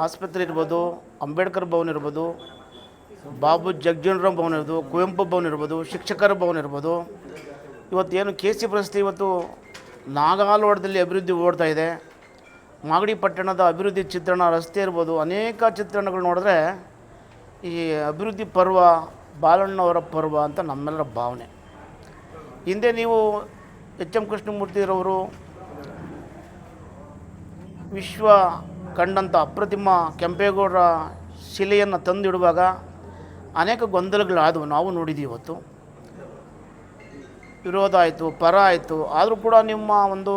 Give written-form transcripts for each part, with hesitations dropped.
ಆಸ್ಪತ್ರೆ ಇರ್ಬೋದು, ಅಂಬೇಡ್ಕರ್ ಭವನ ಇರ್ಬೋದು, ಬಾಬು ಜಗಜೀವನರಾಮ್ ಭವನ ಇರ್ಬೋದು, ಕುವೆಂಪು ಭವನ ಇರ್ಬೋದು, ಶಿಕ್ಷಕರ ಭವನ ಇರ್ಬೋದು. ಇವತ್ತೇನು ಕೆ ಸಿ ರಸ್ತೆ ಇವತ್ತು ನಾಗಾಲೋಟದಲ್ಲಿ ಅಭಿವೃದ್ಧಿ ಓಡ್ತಾ ಇದೆ. ಮಾಗಡಿ ಪಟ್ಟಣದ ಅಭಿವೃದ್ಧಿ ಚಿತ್ರಣ, ರಸ್ತೆ ಇರ್ಬೋದು, ಅನೇಕ ಚಿತ್ರಣಗಳು ನೋಡಿದ್ರೆ ಈ ಅಭಿವೃದ್ಧಿ ಪರ್ವ ಬಾಲಣ್ಣವರ ಪರ್ವ ಅಂತ ನಮ್ಮೆಲ್ಲರ ಭಾವನೆ. ಹಿಂದೆ ನೀವು ಎಚ್ ಎಂ ಕೃಷ್ಣಮೂರ್ತಿರವರು ವಿಶ್ವ ಕಂಡಂಥ ಅಪ್ರತಿಮ ಕೆಂಪೇಗೌಡರ ಶಿಲೆಯನ್ನು ತಂದಿಡುವಾಗ ಅನೇಕ ಗೊಂದಲಗಳಾದವು, ನಾವು ನೋಡಿದ್ದೀವಿ. ಇವತ್ತು ವಿರೋಧ ಆಯಿತು, ಪರ ಆಯಿತು, ಆದರೂ ಕೂಡ ನಿಮ್ಮ ಒಂದು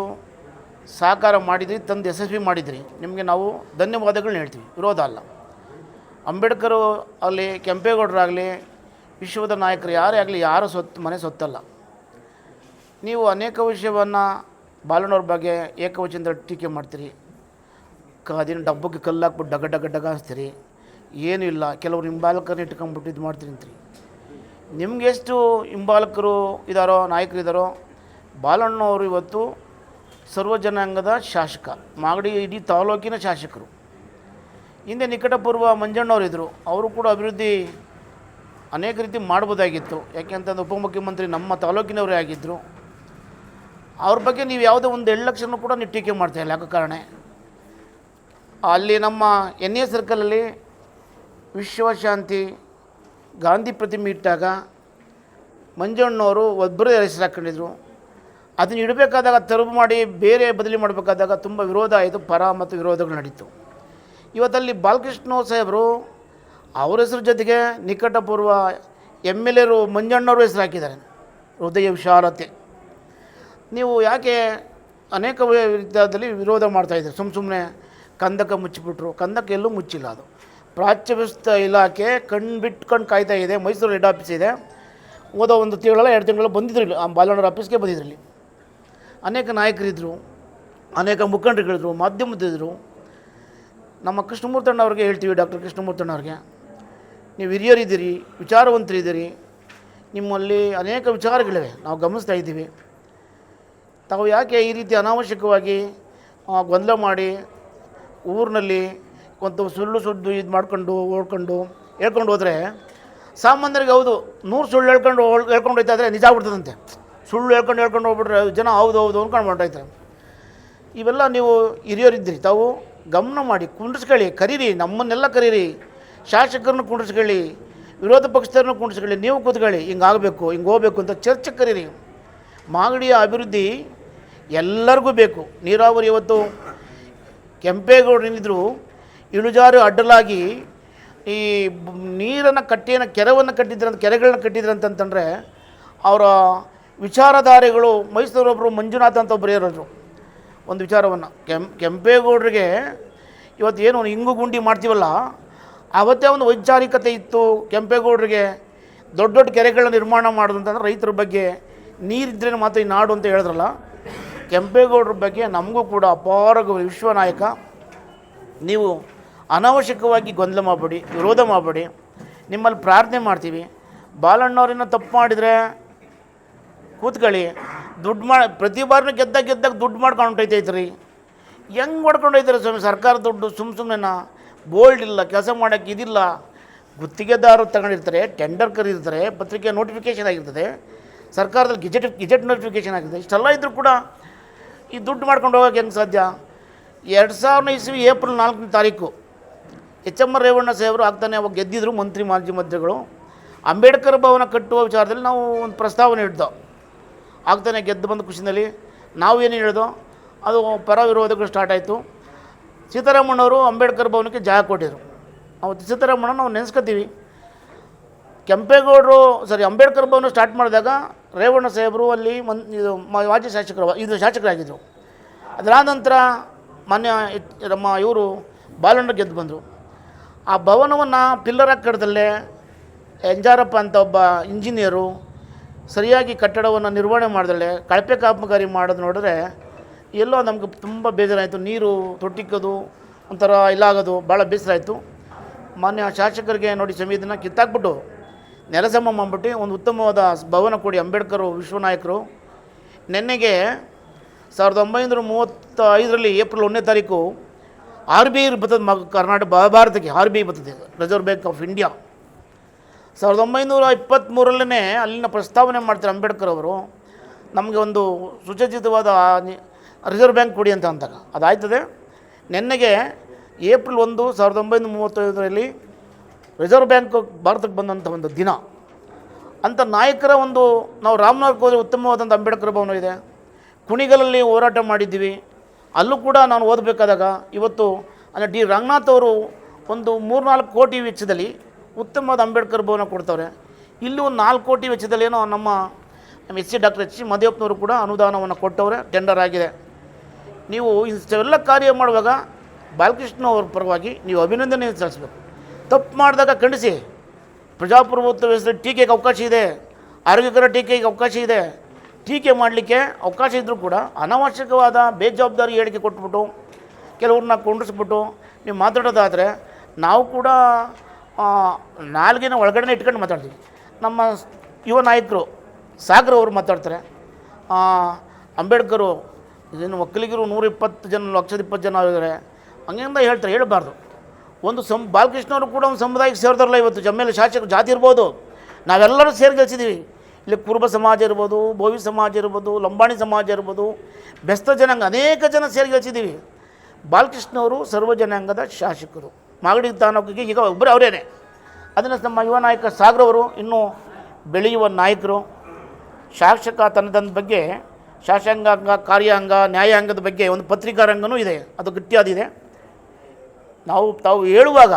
ಸಹಕಾರ ಮಾಡಿದ್ರಿ, ತಂದು ಯಶಸ್ವಿ ಮಾಡಿದ್ರಿ. ನಿಮಗೆ ನಾವು ಧನ್ಯವಾದಗಳನ್ನ ಹೇಳ್ತೀವಿ, ವಿರೋಧ ಅಲ್ಲ. ಅಂಬೇಡ್ಕರು ಆಗಲಿ, ಕೆಂಪೇಗೌಡರಾಗಲಿ, ವಿಶ್ವದ ನಾಯಕರು ಯಾರೇ ಆಗಲಿ, ಯಾರ ಮನೆ ಸೊತ್ತಲ್ಲ. ನೀವು ಅನೇಕ ವಿಷಯವನ್ನು ಬಾಲಣ್ಣವ್ರ ಬಗ್ಗೆ ಏಕವಚನದಲ್ಲಿ ಟೀಕೆ ಮಾಡ್ತೀರಿ. ಅದೇನು ಡಬ್ಬಕ್ಕೆ ಕಲ್ಲು ಹಾಕ್ಬಿಟ್ಟು ಡಗ ಡಗ ಡಗ ಹಚ್ತೀರಿ. ಏನೂ ಇಲ್ಲ, ಕೆಲವರು ಹಿಂಬಾಲಕರನ್ನ ಇಟ್ಕೊಂಡ್ಬಿಟ್ಟು ಇದು ಮಾಡ್ತೀರಿ ಅಂತೀರಿ. ನಿಮ್ಗೆ ಎಷ್ಟು ಹಿಂಬಾಲಕರು ಇದ್ದಾರೋ, ನಾಯಕರು ಇದ್ದಾರೋ, ಬಾಲಣ್ಣವರು ಇವತ್ತು ಸರ್ವ ಜನಾಂಗದ ಶಾಸಕ, ಮಾಗಡಿ ಇಡೀ ತಾಲೂಕಿನ ಶಾಸಕರು. ಹಿಂದೆ ನಿಕಟಪೂರ್ವ ಮಂಜಣ್ಣವರಿದ್ದರು, ಅವರು ಕೂಡ ಅಭಿವೃದ್ಧಿ ಅನೇಕ ರೀತಿ ಮಾಡ್ಬೋದಾಗಿತ್ತು. ಯಾಕೆಂತಂದ್ರೆ ಉಪಮುಖ್ಯಮಂತ್ರಿ ನಮ್ಮ ತಾಲೂಕಿನವರೇ ಆಗಿದ್ದರು. ಅವ್ರ ಬಗ್ಗೆ ನೀವು ಯಾವುದೋ ಒಂದು 2 ಲಕ್ಷನೂ ಕೂಡ ನೀವು ಟೀಕೆ ಮಾಡ್ತಾಯಿಲ್ಲ. ಯಾಕೆ ಕಾರಣ, ಅಲ್ಲಿ ನಮ್ಮ ಎನ್ ಎ ಸರ್ಕಲಲ್ಲಿ ವಿಶ್ವಶಾಂತಿ ಗಾಂಧಿ ಪ್ರತಿಮೆ ಇಟ್ಟಾಗ ಮಂಜಣ್ಣವರು ಒಬ್ಬರೇ ಹೆಸರು ಹಾಕ್ಕೊಂಡಿದ್ರು. ಅದನ್ನು ಇಡಬೇಕಾದಾಗ ತೆರವು ಮಾಡಿ ಬೇರೆ ಬದಲಿ ಮಾಡಬೇಕಾದಾಗ ತುಂಬ ವಿರೋಧ ಆಯಿತು, ಪರ ಮತ್ತು ವಿರೋಧಗಳು ನಡೀತು. ಇವತ್ತಲ್ಲಿ ಬಾಲಕೃಷ್ಣ ಸಾಹೇಬರು ಅವ್ರ ಹೆಸರು ಜೊತೆಗೆ ನಿಕಟಪೂರ್ವ ಎಮ್ ಎಲ್ ಎರು ಮಂಜಣ್ಣವರು ಹೆಸರು ಹಾಕಿದ್ದಾರೆ, ಹೃದಯ ವಿಶಾಲತೆ. ನೀವು ಯಾಕೆ ಅನೇಕ ವಿಧದಲ್ಲಿ ವಿರೋಧ ಮಾಡ್ತಾಯಿದ್ದೀರಿ? ಸುಮ್ಮನೆ ಕಂದಕ ಮುಚ್ಚಿಬಿಟ್ರು. ಕಂದಕ ಎಲ್ಲೂ ಮುಚ್ಚಿಲ್ಲ. ಅದು ಪ್ರಾಚ್ಯ ವ್ಯವಸ್ಥೆ ಇಲಾಖೆ ಕಣ್ಣು ಕಾಯ್ತಾ ಇದೆ. ಮೈಸೂರು ಹೆಡ್ ಆಫೀಸ್ ಇದೆ. ಹೋದ 1 ತಿಂಗಳ 2 ತಿಂಗಳು ಬಂದಿದ್ರು ಇಲ್ಲಿ, ಆ ಬಾಲಣ್ಣರ ಆಫೀಸ್ಗೆ ಬಂದಿದ್ರು. ಇಲ್ಲಿ ಅನೇಕ ನಾಯಕರಿದ್ದರು, ಅನೇಕ ಮುಖಂಡರುಗಳಿದ್ರು, ಮಾಧ್ಯಮದಿದ್ದರು. ನಮ್ಮ ಕೃಷ್ಣಮೂರ್ತಣ್ಣವ್ರಿಗೆ ಹೇಳ್ತೀವಿ, ಡಾಕ್ಟರ್ ಕೃಷ್ಣಮೂರ್ತಣ್ಣವ್ರಿಗೆ, ನೀವು ಹಿರಿಯರಿದ್ದೀರಿ, ವಿಚಾರವಂತರಿದ್ದೀರಿ, ನಿಮ್ಮಲ್ಲಿ ಅನೇಕ ವಿಚಾರಗಳಿವೆ, ನಾವು ಗಮನಿಸ್ತಾ ಇದ್ದೀವಿ. ತಾವು ಯಾಕೆ ಈ ರೀತಿ ಅನಾವಶ್ಯಕವಾಗಿ ಗೊಂದಲ ಮಾಡಿ ಊರಿನಲ್ಲಿ ಒಂದು ಸುಳ್ಳು ಇದು ಮಾಡ್ಕೊಂಡು ಹೇಳ್ಕೊಂಡು ಹೋದರೆ ಸಾಮಾನ್ಯರಿಗೆ ಹೌದು 100 ಸುಳ್ಳು ಹೇಳ್ಕೊಂಡು ಹೋಯ್ತಾ ಇದ್ದರೆ ನಿಜ ಆಗ್ಬಿಡ್ತದಂತೆ. ಸುಳ್ಳು ಹೇಳ್ಕೊಂಡು ಹೋಗ್ಬಿಟ್ರೆ ಜನ ಹೌದು ಅಂದ್ಕೊಂಡು ಹೊಂಟೋಯ್ತಾರೆ. ಇವೆಲ್ಲ ನೀವು ಹಿರಿಯರಿದ್ದೀರಿ, ತಾವು ಗಮನ ಮಾಡಿ ಕುಂಡ್ರಿಸ್ಕೊಳ್ಳಿ, ಕರೀರಿ, ನಮ್ಮನ್ನೆಲ್ಲ ಕರೀರಿ, ಶಾಸಕರನ್ನು ಕುಂಡ್ರಿಸ್ಕೊಳ್ಳಿ, ವಿರೋಧ ಪಕ್ಷದವ್ರನ್ನ ಕುಂಡ್ರಿಸ್ಕೊಳ್ಳಿ, ನೀವು ಕೂತ್ಕೊಳ್ಳಿ, ಹಿಂಗಾಗಬೇಕು, ಹಿಂಗೆ ಹೋಗ್ಬೇಕು ಅಂತ ಚರ್ಚೆ ಕರೀರಿ. ಮಾಗಡಿಯ ಅಭಿವೃದ್ಧಿ ಎಲ್ಲರಿಗೂ ಬೇಕು. ನೀರಾವರಿ ಇವತ್ತು ಕೆಂಪೇಗೌಡರಿದ್ದರು ಇಳುಜಾರು ಅಡ್ಡಲಾಗಿ ಈ ನೀರನ್ನು ಕೆರೆಗಳನ್ನ ಕಟ್ಟಿದ್ರಂತಂದರೆ ಅವರ ವಿಚಾರಧಾರೆಗಳು ಮೈಸೂರೊಬ್ಬರು ಮಂಜುನಾಥ್ ಅಂತ ಒಬ್ಬರು ಇರೋರು ಒಂದು ವಿಚಾರವನ್ನು ಕೆಂಪೇಗೌಡರಿಗೆ ಇವತ್ತು ಏನು ಇಂಗು ಗುಂಡಿ ಮಾಡ್ತೀವಲ್ಲ, ಆವತ್ತೇ ಒಂದು ವೈಚಾರಿಕತೆ ಇತ್ತು. ಕೆಂಪೇಗೌಡರಿಗೆ ದೊಡ್ಡ ಕೆರೆಗಳನ್ನ ನಿರ್ಮಾಣ ಮಾಡೋದು ಅಂತಂದ್ರೆ ರೈತರ ಬಗ್ಗೆ, ನೀರಿದ್ರೇ ಮಾತ್ರ ಈ ನಾಡು ಅಂತ ಹೇಳಿದ್ರಲ್ಲ, ಕೆಂಪೇಗೌಡರ ಬಗ್ಗೆ ನಮಗೂ ಕೂಡ ಅಪಾರ ವಿಶ್ವ ನಾಯಕ. ನೀವು ಅನಾವಶ್ಯಕವಾಗಿ ಗೊಂದಲ ಮಾಡಬೇಡಿ, ವಿರೋಧ ಮಾಡಬೇಡಿ, ನಿಮ್ಮಲ್ಲಿ ಪ್ರಾರ್ಥನೆ ಮಾಡ್ತೀವಿ. ಬಾಲಣ್ಣವ್ರನ್ನ ತಪ್ಪು ಮಾಡಿದರೆ ಕೂತ್ಕೊಳ್ಳಿ. ದುಡ್ಡು ಪ್ರತಿ ಬಾರಿನೂ ಗೆದ್ದಾಗ ದುಡ್ಡು ಮಾಡ್ಕೊಂಡು ಹೊಂಟೈತೈತ್ರಿ. ಹೆಂಗೆ ಮಾಡ್ಕೊಂಡು ಹೋಯ್ತಾರೆ ಸ್ವಾಮಿ? ಸರ್ಕಾರ ದುಡ್ಡು ಸುಮ್ಮನೆ ಬೋಲ್ಡ್ ಇಲ್ಲ, ಕೆಲಸ ಮಾಡೋಕ್ಕೆ ಇದಿಲ್ಲ. ಗುತ್ತಿಗೆದಾರರು ತಗೊಂಡಿರ್ತಾರೆ, ಟೆಂಡರ್ ಕರೀರ್ತಾರೆ, ಪತ್ರಿಕೆ ನೋಟಿಫಿಕೇಷನ್ ಆಗಿರ್ತದೆ, ಸರ್ಕಾರದಲ್ಲಿ ಗೆಜೆಟ್ ನೋಟಿಫಿಕೇಷನ್ ಆಗಿದೆ. ಇಷ್ಟೆಲ್ಲ ಇದ್ದರೂ ಕೂಡ ಈ ದುಡ್ಡು ಮಾಡ್ಕೊಂಡು ಹೋಗೋಕೆ ಹೆಂಗೆ ಸಾಧ್ಯ? 2000 ಇಸ್ವಿ ಏಪ್ರಿಲ್ 4ನೇ ತಾರೀಕು ಎಚ್ ಎಮ್ ರೇವಣ್ಣ ಸಾಹೇಬರು ಆಗ್ತಾನೆ ಅವಾಗ ಗೆದ್ದಿದ್ರು, ಮಾಜಿ ಮಂತ್ರಿಗಳು. ಅಂಬೇಡ್ಕರ್ ಭವನ ಕಟ್ಟುವ ವಿಚಾರದಲ್ಲಿ ನಾವು ಒಂದು ಪ್ರಸ್ತಾವನೆ ಇಡ್ದೋ, ಆಗ್ತಾನೆ ಗೆದ್ದು ಬಂದ ಖುಷಿನಲ್ಲಿ ನಾವೇನು ಹೇಳಿದೋ ಅದು ಪರ ವಿರೋಧಗಳು ಸ್ಟಾರ್ಟ್ ಆಯಿತು. ಸೀತಾರಾಮಣ್ಣವರು ಅಂಬೇಡ್ಕರ್ ಭವನಕ್ಕೆ ಜಾಗ ಕೊಟ್ಟಿದ್ರು. ನಾವು ಸೀತಾರಾಮಣ್ಣ ನಾವು ನೆನೆಸ್ಕೊತೀವಿ. ಅಂಬೇಡ್ಕರ್ ಭವನ ಸ್ಟಾರ್ಟ್ ಮಾಡಿದಾಗ ರೇವಣ್ಣ ಸಾಹೇಬರು ಅಲ್ಲಿ ಮಾಜಿ ಶಾಸಕರಾಗಿದ್ದರು. ಅದರ ನಂತರ ಮಾನ್ಯ ಇವರು ಬಾಲಣ್ಣ ಗೆದ್ದು ಬಂದರು. ಆ ಭವನವನ್ನು ಪಿಲ್ಲರ್ ಕಟ್ಟದಲ್ಲೇ ಎಂಜಾರಪ್ಪ ಅಂತ ಒಬ್ಬ ಇಂಜಿನಿಯರು ಸರಿಯಾಗಿ ಕಟ್ಟಡವನ್ನು ನಿರ್ವಹಣೆ ಮಾಡಿದಳೆ ಕಳಪೆ ಕಾಮಗಾರಿ ಮಾಡೋದು ನೋಡಿದ್ರೆ ಎಲ್ಲೋ ನಮ್ಗೆ ತುಂಬ ಬೇಜಾರಾಯಿತು. ನೀರು ತೊಟ್ಟಿಕ್ಕೋದು ಒಂಥರ ಇಲ್ಲಾಗೋದು ಭಾಳ ಬೇಸರ ಆಯಿತು. ಮಾನ್ಯ ಶಾಸಕರಿಗೆ ನೋಡಿ ಇದನ್ನು ಕಿತ್ತಾಕ್ಬಿಟ್ಟು ನೆಲಸಮ ಮಾಡಿಬಿಟ್ಟು ಒಂದು ಉತ್ತಮವಾದ ಭವನ ಕೊಡಿ. ಅಂಬೇಡ್ಕರ್ ವಿಶ್ವನಾಯಕರು ನೆನ್ನೆಗೆ 1935 ಏಪ್ರಿಲ್ 1ನೇ ತಾರೀಕು ಆರ್ ಬಿ ಐ ಬರ್ತದೆ ಕರ್ನಾಟಕ ಭಾರತಕ್ಕೆ ಆರ್ ಬಿ ಐ ಬರ್ತದೆ, ರಿಸರ್ವ್ ಬ್ಯಾಂಕ್ ಆಫ್ ಇಂಡಿಯಾ. 1923 ಅಲ್ಲಿನ ಪ್ರಸ್ತಾವನೆ ಮಾಡ್ತಾರೆ ಅಂಬೇಡ್ಕರ್ ಅವರು, ನಮಗೆ ಒಂದು ಸುಸಜ್ಜಿತವಾದ ರಿಸರ್ವ್ ಬ್ಯಾಂಕ್ ಕೊಡಿ ಅಂತ ಅಂದಾಗ ಅದಾಯ್ತದೆ. ನೆನ್ನೆಗೆ ಏಪ್ರಿಲ್ 1, 1935 ರಿಸರ್ವ್ ಬ್ಯಾಂಕ್ ಭಾರತಕ್ಕೆ ಬಂದಂಥ ಒಂದು ದಿನ ಅಂಥ ನಾಯಕರ ಒಂದು, ನಾವು ರಾಮನಗರಕ್ಕೆ ಹೋದರೆ ಉತ್ತಮವಾದಂಥ ಅಂಬೇಡ್ಕರ್ ಭವನ ಇದೆ. ಕುಣಿಗಲಲ್ಲಿ ಹೋರಾಟ ಮಾಡಿದ್ದೀವಿ, ಅಲ್ಲೂ ಕೂಡ ನಾನು ಓದಬೇಕಾದಾಗ ಇವತ್ತು ಅಂದರೆ ಡಿ ರಂಗನಾಥ್ ಅವರು ಒಂದು 3-4 ಕೋಟಿ ವೆಚ್ಚದಲ್ಲಿ ಉತ್ತಮವಾದ ಅಂಬೇಡ್ಕರ್ ಭವನ ಕೊಡ್ತವ್ರೆ. ಇಲ್ಲಿ ಒಂದು 4 ಕೋಟಿ ವೆಚ್ಚದಲ್ಲಿ ಏನೋ ನಮ್ಮ ಡಾಕ್ಟರ್ ಎಚ್ ಸಿ ಮಹದೇವಪ್ಪನವರು ಕೂಡ ಅನುದಾನವನ್ನು ಕೊಟ್ಟವ್ರೆ, ಟೆಂಡರ್ ಆಗಿದೆ. ನೀವು ಇಷ್ಟೆಲ್ಲ ಕಾರ್ಯ ಮಾಡುವಾಗ ಬಾಲಕೃಷ್ಣ ಅವ್ರ ಪರವಾಗಿ ನೀವು ಅಭಿನಂದನೆ ಸಲ್ಲಿಸಬೇಕು. ತಪ್ಪು ಮಾಡಿದಾಗ ಖಂಡಿಸಿ. ಪ್ರಜಾಪ್ರಭುತ್ವ ವ್ಯವಸ್ಥೆ ಟೀಕೆಗೆ ಅವಕಾಶ ಇದೆ, ಆರೋಗ್ಯಕರ ಟೀಕೆಗೆ ಅವಕಾಶ ಇದೆ. ಟೀಕೆ ಮಾಡಲಿಕ್ಕೆ ಅವಕಾಶ ಇದ್ದರೂ ಕೂಡ ಅನಾವಶ್ಯಕವಾದ ಬೇಜವಾಬ್ದಾರಿ ಹೇಳಿಕೆ ಕೊಟ್ಬಿಟ್ಟು ಕೆಲವ್ರನ್ನ ಕೊಂಡಿಸ್ಬಿಟ್ಟು ನೀವು ಮಾತಾಡೋದಾದರೆ ನಾವು ಕೂಡ ನಾಲ್ಗಿನ ಒಳಗಡೆ ಇಟ್ಕೊಂಡು ಮಾತಾಡ್ತೀವಿ. ನಮ್ಮ ಯುವ ನಾಯಕರು ಸಾಗರ್ ಅವರು ಮಾತಾಡ್ತಾರೆ, ಅಂಬೇಡ್ಕರು ಇದೇನು ಒಕ್ಕಲಿಗರು 120 ಜನ 120 ಜನ ಆಗಿದ್ದಾರೆ ಹಂಗಿಂದ ಹೇಳ್ತಾರೆ, ಹೇಳಬಾರ್ದು. ಒಂದು ಬಾಲಕೃಷ್ಣವರು ಕೂಡ ಒಂದು ಸಮುದಾಯಕ್ಕೆ ಸೇರಿದಾರಲ್ಲ. ಇವತ್ತು ಜಮ್ಮೇಲೆ ಶಾಸಕರು ಜಾತಿ ಇರ್ಬೋದು, ನಾವೆಲ್ಲರೂ ಸೇರಿ ಗೆಲ್ಸಿದ್ದೀವಿ. ಇಲ್ಲಿ ಕುರುಬ ಸಮಾಜ ಇರ್ಬೋದು, ಬೋವಿ ಸಮಾಜ ಇರ್ಬೋದು, ಲಂಬಾಣಿ ಸಮಾಜ ಇರ್ಬೋದು, ಬೆಸ್ತ ಜನಾಂಗ ಅನೇಕ ಜನ ಸೇರಿ ಗೆಲ್ಸಿದ್ದೀವಿ. ಬಾಲಕೃಷ್ಣವರು ಸರ್ವ ಜನಾಂಗದ ಶಾಸಕರು, ಮಾಗಡಿ ತಾಲೂಕಿಗೆ ಈಗ ಒಬ್ಬರು ಅವರೇನೆ. ಅದನ್ನು ನಮ್ಮ ಯುವ ನಾಯಕ ಸಾಗರ್ ಅವರು ಇನ್ನೂ ಬೆಳೆಯುವ ನಾಯಕರು. ಶಾಸಕತನದ ಬಗ್ಗೆ ಶಾಸಕಾಂಗ, ಕಾರ್ಯಾಂಗ, ನ್ಯಾಯಾಂಗದ ಬಗ್ಗೆ ಒಂದು ಪತ್ರಿಕಾ ರಂಗನೂ ಇದೆ, ಅದು ಗಟ್ಟಿಯಾದಿದೆ. ತಾವು ಹೇಳುವಾಗ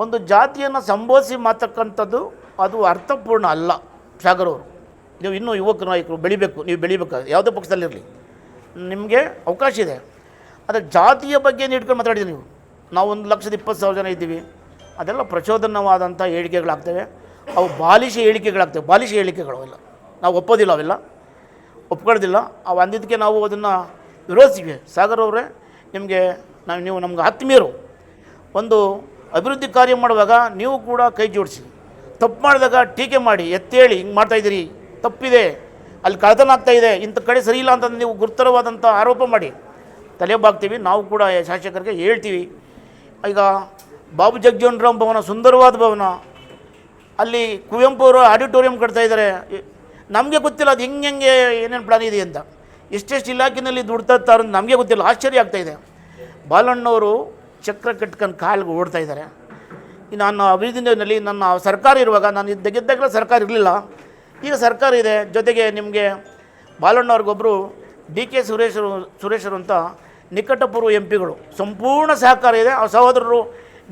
ಒಂದು ಜಾತಿಯನ್ನು ಸಂಬೋಧಿಸಿ ಮಾತಕ್ಕಂಥದ್ದು ಅದು ಅರ್ಥಪೂರ್ಣ ಅಲ್ಲ. ಸಾಗರ್ ಅವರು, ನೀವು ಇನ್ನೂ ಯುವಕ ನಾಯಕರು ಬೆಳಿಬೇಕು, ನೀವು ಬೆಳಿಬೇಕಾದ್ರೆ ಯಾವುದೇ ಪಕ್ಷದಲ್ಲಿರಲಿ ನಿಮಗೆ ಅವಕಾಶ ಇದೆ. ಆದರೆ ಜಾತಿಯ ಬಗ್ಗೆ ಇಟ್ಕೊಂಡು ಮಾತಾಡಿದ್ದೀವಿ ನೀವು. ನಾವು 1,20,000 ಜನ ಇದ್ದೀವಿ, ಅದೆಲ್ಲ ಪ್ರಚೋದನವಾದಂಥ ಹೇಳಿಕೆಗಳಾಗ್ತವೆ, ಅವು ಬಾಲಿಶ ಹೇಳಿಕೆಗಳಾಗ್ತವೆ. ಬಾಲಿಶ ಹೇಳಿಕೆಗಳು ಅವೆಲ್ಲ ನಾವು ಒಪ್ಪೋದಿಲ್ಲ, ಅವೆಲ್ಲ ಒಪ್ಕೊಳ್ಳೋದಿಲ್ಲ. ಅವು ಅಂದಿದ್ದಕ್ಕೆ ನಾವು ಅದನ್ನು ವಿರೋಧಿಸಿವೆ. ಸಾಗರ್ ಅವರೇ, ನೀವು ನಮ್ಗೆ ಆತ್ಮೀಯರು. ಒಂದು ಅಭಿವೃದ್ಧಿ ಕಾರ್ಯ ಮಾಡುವಾಗ ನೀವು ಕೂಡ ಕೈ ಜೋಡಿಸಿ, ತಪ್ಪು ಮಾಡಿದಾಗ ಟೀಕೆ ಮಾಡಿ, ಎತ್ತೇಳಿ ಹಿಂಗೆ ಮಾಡ್ತಾಯಿದ್ದೀರಿ, ತಪ್ಪಿದೆ, ಅಲ್ಲಿ ಕಳ್ಳತನ ಆಗ್ತಾಯಿದೆ, ಇಂಥ ಕಡೆ ಸರಿ ಇಲ್ಲ ಅಂತ ನೀವು ಗುರುತರವಾದಂಥ ಆರೋಪ ಮಾಡಿ ತಲೆಬಾಗ್ತೀವಿ. ನಾವು ಕೂಡ ಶಾಸಕರಿಗೆ ಹೇಳ್ತೀವಿ. ಈಗ ಬಾಬು ಜಗಜೀವನರಾಮ್ ಭವನ ಸುಂದರವಾದ ಭವನ, ಅಲ್ಲಿ ಕುವೆಂಪು ಅವರು ಆಡಿಟೋರಿಯಂ ಕಟ್ತಾಯಿದ್ದಾರೆ. ನಮಗೆ ಗೊತ್ತಿಲ್ಲ ಅದು ಹೆಂಗೆ ಏನೇನು ಪ್ಲಾನ್ ಇದೆ ಅಂತ. ಎಷ್ಟೆಷ್ಟು ಇಲಾಖೆಯಲ್ಲಿ ದುಡ್ಡು ತರ್ತಾರೆ ನಮಗೆ ಗೊತ್ತಿಲ್ಲ, ಆಶ್ಚರ್ಯ ಆಗ್ತಾಯಿದೆ. ಬಾಲಣ್ಣವರು ಚಕ್ರ ಕಟ್ಕೊಂಡು ಕಾಲಿಗೆ ಓಡ್ತಾ ಇದ್ದಾರೆ. ನಾನು ಅಭಿವೃದ್ಧಿನಲ್ಲಿ ನನ್ನ ಸರ್ಕಾರ ಇರುವಾಗ, ನಾನು ಗೆದ್ದಾಗಲೇ ಸರ್ಕಾರ ಇರಲಿಲ್ಲ, ಈಗ ಸರ್ಕಾರ ಇದೆ. ಜೊತೆಗೆ ನಿಮಗೆ ಬಾಲಣ್ಣವ್ರಿಗೊಬ್ಬರು DK ಸುರೇಶರು ಅಂತ ನಿಕಟಪೂರ್ವ MP ಗಳು ಸಂಪೂರ್ಣ ಸಹಕಾರ ಇದೆ. ಆ ಸಹೋದರರು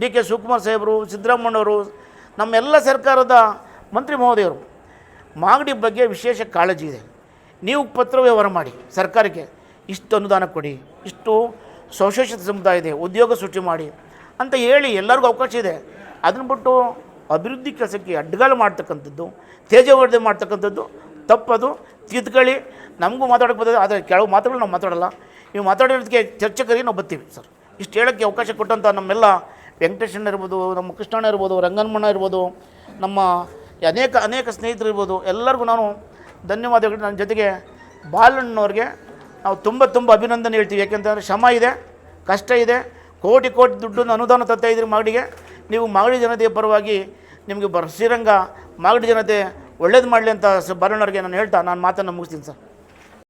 DK ಶಿವಕುಮಾರ್ ಸಾಹೇಬರು, ಸಿದ್ದರಾಮಣ್ಣವರು, ನಮ್ಮೆಲ್ಲ ಸರ್ಕಾರದ ಮಂತ್ರಿ ಮಹೋದಯರು ಮಾಗಡಿ ಬಗ್ಗೆ ವಿಶೇಷ ಕಾಳಜಿ ಇದೆ. ನೀವು ಪತ್ರ ವ್ಯವಹಾರ ಮಾಡಿ ಸರ್ಕಾರಕ್ಕೆ, ಇಷ್ಟು ಅನುದಾನ ಕೊಡಿ, ಇಷ್ಟು ಶೋಷಿತ ಸಮುದಾಯ ಇದೆ, ಉದ್ಯೋಗ ಸೃಷ್ಟಿ ಮಾಡಿ ಅಂತ ಹೇಳಿ ಎಲ್ಲರಿಗೂ ಅವಕಾಶ ಇದೆ. ಅದನ್ನು ಬಿಟ್ಟು ಅಭಿವೃದ್ಧಿ ಕೆಲಸಕ್ಕೆ ಅಡ್ಡಗಾಲು ಮಾಡ್ತಕ್ಕಂಥದ್ದು, ತೇಜವರ್ಧನೆ ಮಾಡ್ತಕ್ಕಂಥದ್ದು ತಪ್ಪದು. ತಿದ್ಕೊಳ್ಳಿ. ನಮಗೂ ಮಾತಾಡೋಕ್ಕೆ ಬರ್ತದೆ, ಆದರೆ ಕೆಲವು ಮಾತುಗಳು ನಾವು ಮಾತಾಡೋಲ್ಲ. ನೀವು ಮಾತಾಡೋದಕ್ಕೆ ಚರ್ಚೆಕರಿ ನಾವು ಬರ್ತೀವಿ ಸರ್. ಇಷ್ಟು ಹೇಳೋಕ್ಕೆ ಅವಕಾಶ ಕೊಟ್ಟಂಥ ನಮ್ಮೆಲ್ಲ ವೆಂಕಟೇಶಣ್ಣ ಇರ್ಬೋದು, ನಮ್ಮ ಕೃಷ್ಣಣ್ಣ ಇರ್ಬೋದು, ರಂಗನಮಣ್ಣ ಇರ್ಬೋದು, ನಮ್ಮ ಅನೇಕ ಸ್ನೇಹಿತರು ಇರ್ಬೋದು, ಎಲ್ಲರಿಗೂ ನಾನು ಧನ್ಯವಾದಗಳು. ನನ್ನ ಜೊತೆಗೆ ಬಾಲಣ್ಣವ್ರಿಗೆ ನಾವು ತುಂಬ ಅಭಿನಂದನೆ ಹೇಳ್ತೀವಿ. ಯಾಕೆಂತಂದರೆ ಶ್ರಮ ಇದೆ, ಕಷ್ಟ ಇದೆ, ಕೋಟಿ ದುಡ್ಡನ್ನು ಅನುದಾನ ತರ್ತಾಯಿದ್ರಿ ಮಾಗಡಿಗೆ. ನೀವು ಮಾಗಡಿ ಜನತೆಯ ಪರವಾಗಿ ನಿಮಗೆ ಶ್ರೀರಂಗ ಮಾಗಡಿ ಜನತೆ ಒಳ್ಳೇದು ಮಾಡಲಿ ಅಂತ ಬಾಲಣ್ಣವ್ರಿಗೆ ನಾನು ಹೇಳ್ತಾ ನಾನು ಮಾತನ್ನು ಮುಗಿಸ್ತೀನಿ ಸರ್.